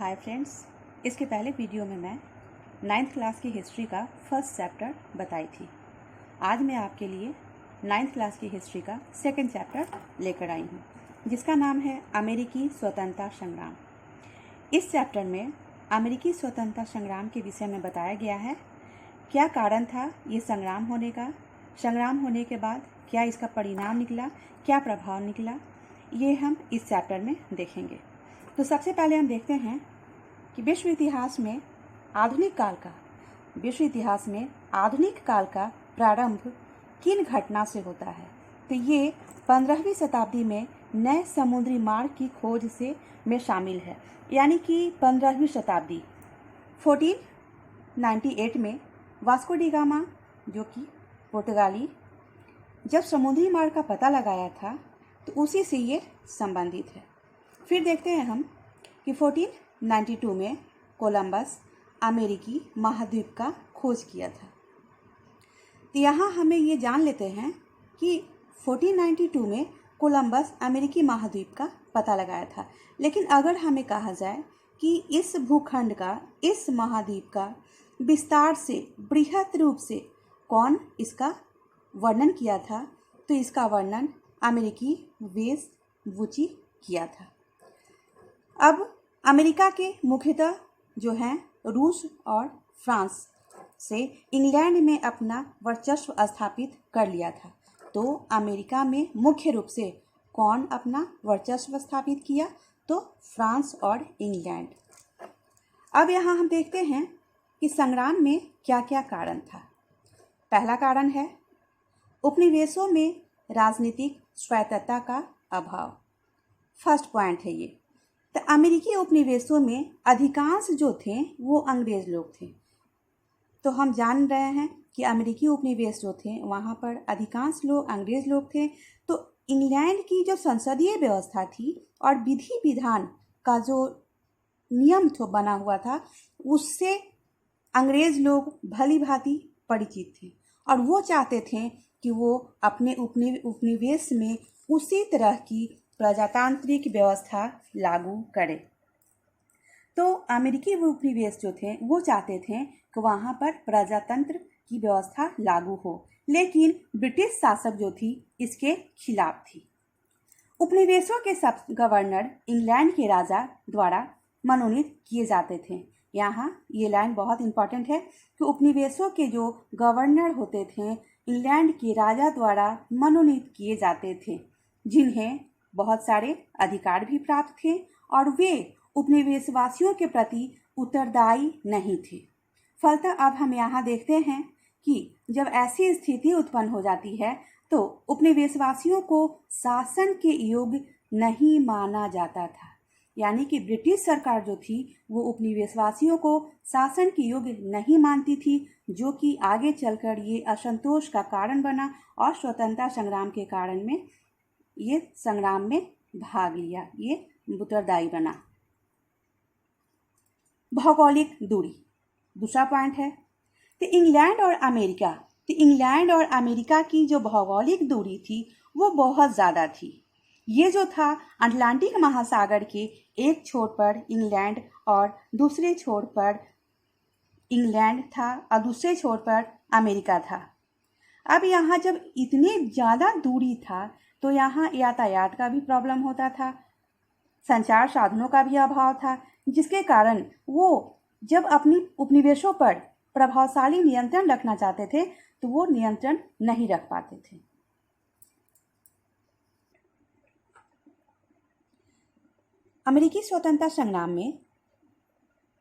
Hi friends, इसके पहले video में मैं 9th क्लास की हिस्ट्री का फर्स्ट चैप्टर बताई थी। आज मैं आपके लिए 9th क्लास की हिस्ट्री का सेकंड चैप्टर लेकर आई हूँ, जिसका नाम है अमेरिकी स्वतंत्रता संग्राम। इस चैप्टर में अमेरिकी स्वतंत्रता संग्राम के विषय में बताया गया है क्या कारण था ये संग्राम होने का, संग्राम होने के बाद क्या इसका परिणाम निकला, क्या प्रभाव निकला, ये हम इस चैप्टर में देखेंगे। तो सबसे पहले हम देखते हैं कि विश्व इतिहास में आधुनिक काल का प्रारंभ किन घटना से होता है। तो ये 15वीं शताब्दी में नए समुद्री मार्ग की खोज से में शामिल है, यानी कि 15वीं शताब्दी 1498 में वास्को डी गामा, जो कि पुर्तगाली, जब समुद्री मार्ग का पता लगाया था तो उसी से ये संबंधित है। फिर देखते हैं हम कि 1492 में कोलंबस अमेरिकी महाद्वीप का खोज किया था। तो यहाँ हमें ये जान लेते हैं कि 1492 में कोलंबस अमेरिकी महाद्वीप का पता लगाया था, लेकिन अगर हमें कहा जाए कि इस भूखंड का, इस महाद्वीप का विस्तार से, बृहत रूप से कौन इसका वर्णन किया था, तो इसका वर्णन अमेरिकी वेस्पुची किया था। अब अमेरिका के मुख्यतः जो हैं रूस और फ्रांस से इंग्लैंड में अपना वर्चस्व स्थापित कर लिया था। तो अमेरिका में मुख्य रूप से कौन अपना वर्चस्व स्थापित किया, तो फ्रांस और इंग्लैंड। अब यहाँ हम देखते हैं कि संग्राम में क्या क्या कारण था। पहला कारण है उपनिवेशों में राजनीतिक स्वायत्तता का अभाव। फर्स्ट पॉइंट है ये। तो अमेरिकी उपनिवेशों में अधिकांश जो थे वो अंग्रेज लोग थे। तो हम जान रहे हैं कि अमेरिकी उपनिवेश जो थे वहाँ पर अधिकांश लोग अंग्रेज लोग थे। तो इंग्लैंड की जो संसदीय व्यवस्था थी और विधि विधान का जो नियम तो बना हुआ था, उससे अंग्रेज लोग भली भांति परिचित थे और वो चाहते थे कि वो अपने उपनिवेश में उसी तरह की प्रजातांत्रिक व्यवस्था लागू करे। तो अमेरिकी उपनिवेश जो थे वो चाहते थे कि वहाँ पर प्रजातंत्र की व्यवस्था लागू हो, लेकिन ब्रिटिश शासक जो थी इसके खिलाफ थी। उपनिवेशों के सब गवर्नर इंग्लैंड के राजा द्वारा मनोनीत किए जाते थे। यहाँ ये लाइन बहुत इंपॉर्टेंट है कि उपनिवेशों के जो गवर्नर होते थे इंग्लैंड के राजा द्वारा मनोनीत किए जाते थे, जिन्हें बहुत सारे अधिकार भी प्राप्त थे और वे उपनिवेशवासियों के प्रति उत्तरदायी नहीं थे। फलतः अब हम यहाँ देखते हैं कि जब ऐसी स्थिति उत्पन्न हो जाती है तो उपनिवेशवासियों को शासन के योग्य नहीं माना जाता था, यानी कि ब्रिटिश सरकार जो थी वो उपनिवेशवासियों को शासन के योग्य नहीं मानती थी, जो कि आगे चलकर ये असंतोष का कारण बना और स्वतंत्रता संग्राम के कारण में ये संग्राम में भाग लिया, ये उत्तरदायी बना। भौगोलिक दूरी दूसरा पॉइंट है। तो इंग्लैंड और अमेरिका की जो भौगोलिक दूरी थी वो बहुत ज़्यादा थी। ये जो था अटलांटिक महासागर के एक छोर पर इंग्लैंड और दूसरे छोर पर इंग्लैंड था और दूसरे छोर पर अमेरिका था। अब यहाँ जब इतनी ज़्यादा दूरी था तो यहाँ यातायात का भी प्रॉब्लम होता था, संचार साधनों का भी अभाव था, जिसके कारण वो जब अपनी उपनिवेशों पर प्रभावशाली नियंत्रण रखना चाहते थे तो वो नियंत्रण नहीं रख पाते थे। अमेरिकी स्वतंत्रता संग्राम में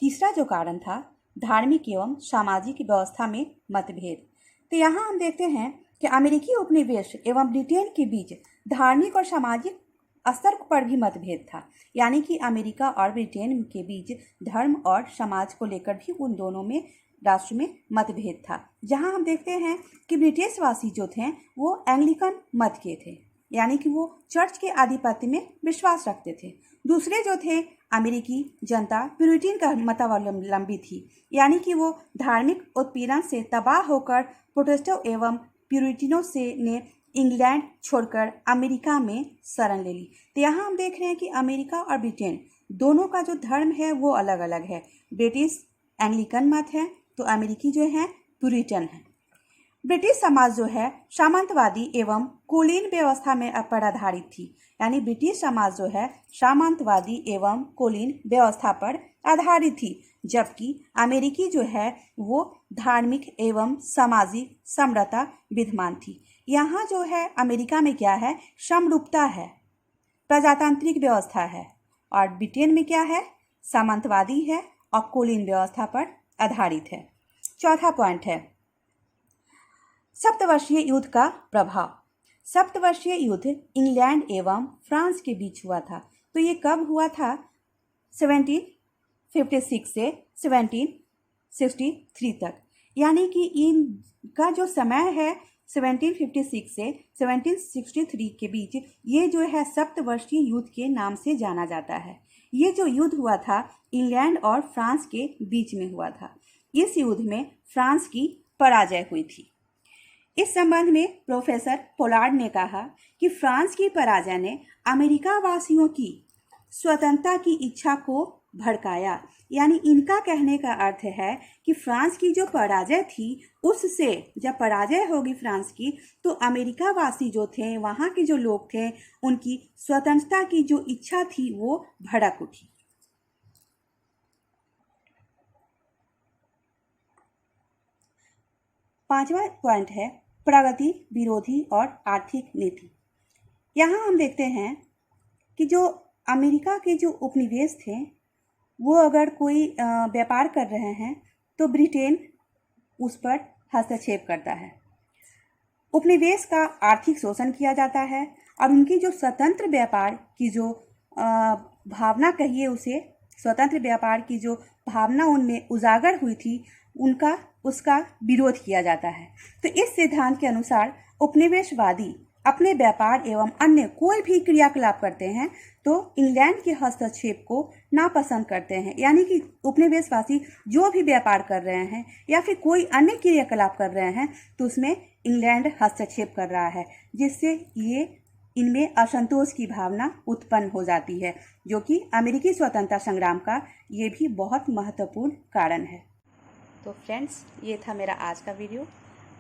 तीसरा जो कारण था धार्मिक एवं सामाजिक व्यवस्था में मतभेद। तो यहाँ हम देखते हैं कि अमेरिकी उपनिवेश एवं ब्रिटेन के बीच धार्मिक और सामाजिक स्तर पर भी मतभेद था, यानी कि अमेरिका और ब्रिटेन के बीच धर्म और समाज को लेकर भी उन दोनों में राष्ट्र में मतभेद था। जहाँ हम देखते हैं कि ब्रिटिशवासी जो थे वो एंग्लिकन मत के थे, यानी कि वो चर्च के आधिपत्य में विश्वास रखते थे। दूसरे जो थे अमेरिकी जनता प्यूरिटन का मतावलंबी थी, यानी कि वो धार्मिक उत्पीड़न से तबाह होकर प्रोटेस्टेंट एवं प्यूरिटनों से ने इंग्लैंड छोड़कर अमेरिका में शरण ले ली। तो यहाँ हम देख रहे हैं कि अमेरिका और ब्रिटेन दोनों का जो धर्म है वो अलग अलग है। ब्रिटिश एंग्लिकन मत है तो अमेरिकी जो है प्यूरिटन है। ब्रिटिश समाज जो है सामंतवादी एवं कुलीन व्यवस्था में पर आधारित थी, यानी ब्रिटिश समाज जो है सामंतवादी एवं कुलीन व्यवस्था पर आधारित थी, जबकि अमेरिकी जो है वो धार्मिक एवं सामाजिक समरसता विद्यमान थी। यहाँ जो है अमेरिका में क्या है, समरूपता है, प्रजातांत्रिक व्यवस्था है, और ब्रिटेन में क्या है, सामंतवादी है और कुलीन व्यवस्था पर आधारित है। चौथा पॉइंट है सप्तवर्षीय युद्ध का प्रभाव। सप्तवर्षीय युद्ध इंग्लैंड एवं फ्रांस के बीच हुआ था। तो ये कब हुआ था? 1756 से 1763 तक, यानी कि इनका जो समय है 1756 से 1763 के बीच, ये जो है सप्तवर्षीय युद्ध के नाम से जाना जाता है। ये जो युद्ध हुआ था इंग्लैंड और फ्रांस के बीच में हुआ था। इस युद्ध में फ्रांस की पराजय हुई थी। इस संबंध में प्रोफेसर पोलार्ड ने कहा कि फ्रांस की पराजय ने अमेरिका वासियों की स्वतंत्रता की इच्छा को भड़काया। यानी इनका कहने का अर्थ है कि फ्रांस की जो पराजय थी, उससे जब पराजय होगी फ्रांस की, तो अमेरिका वासी जो थे, वहाँ के जो लोग थे, उनकी स्वतंत्रता की जो इच्छा थी वो भड़क उठी। पांचवा पॉइंट है प्रगति विरोधी और आर्थिक नीति। यहाँ हम देखते हैं कि जो अमेरिका के जो उपनिवेश थे वो अगर कोई व्यापार कर रहे हैं तो ब्रिटेन उस पर हस्तक्षेप करता है। उपनिवेश का आर्थिक शोषण किया जाता है और उनकी जो स्वतंत्र व्यापार की जो भावना कहिए, उसे स्वतंत्र व्यापार की जो भावना उनमें उजागर हुई थी, उसका विरोध किया जाता है। तो इस सिद्धांत के अनुसार उपनिवेशवादी अपने व्यापार एवं अन्य कोई भी क्रियाकलाप करते हैं तो इंग्लैंड के हस्तक्षेप को नापसंद करते हैं। यानी कि उपनिवेशवासी जो भी व्यापार कर रहे हैं या फिर कोई अन्य क्रियाकलाप कर रहे हैं तो उसमें इंग्लैंड हस्तक्षेप कर रहा है, जिससे ये इनमें असंतोष की भावना उत्पन्न हो जाती है, जो कि अमेरिकी स्वतंत्रता संग्राम का ये भी बहुत महत्वपूर्ण कारण है। तो फ्रेंड्स, ये था मेरा आज का वीडियो।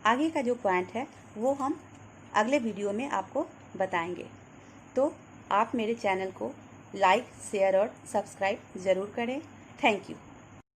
आगे का जो पॉइंट है वो हम अगले वीडियो में आपको बताएंगे। तो आप मेरे चैनल को लाइक, शेयर और सब्सक्राइब ज़रूर करें। Thank you.